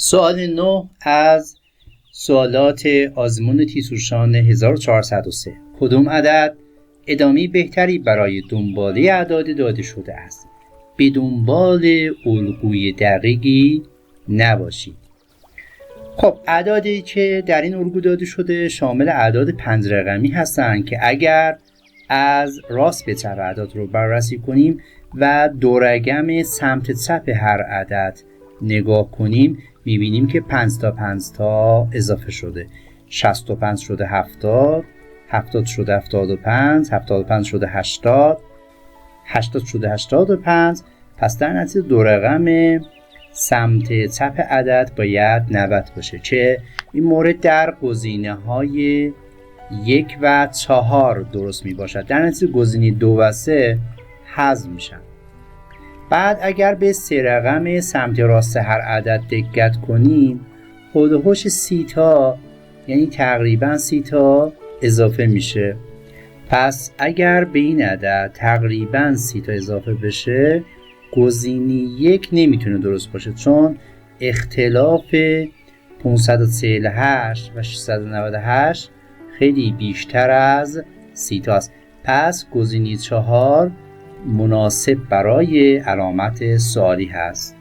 سوال 9 از سوالات آزمون تیتوشان 1403. کدام عدد ادامه بهتری برای دنباله اعداد داده شده است؟ به دنبال الگوی دقیقی نباشید. خب اعدادی که در این الگو داده شده شامل اعداد 5 رقمی هستند که اگر از راست به چپ اعداد رو بررسی کنیم و دو رقم سمت چپ هر عدد نگاه کنیم میبینیم که 5 تا 5 تا اضافه شده، 65 شده 70، 70 شده 75، 75 شده 80، 80 شده 85. پس در نتیجه دو رقم سمت چپ عدد باید 90 باشه که این مورد در گزینه های 1 و 4 درست می باشد. در نتیجه گزینه 2 و 3 حذف میشن. بعد اگر به 3 رقم سمت راست هر عدد دقت کنیم حول و حوش 30 تا یعنی تقریبا 30 تا اضافه میشه. پس اگر به این عدد تقریبا 30 تا اضافه بشه گزینه 1 نمیتونه درست باشه چون اختلاف 548 و 698 خیلی بیشتر از 30 تا است. پس گزینه 4 مناسب برای علامت سوالی هست.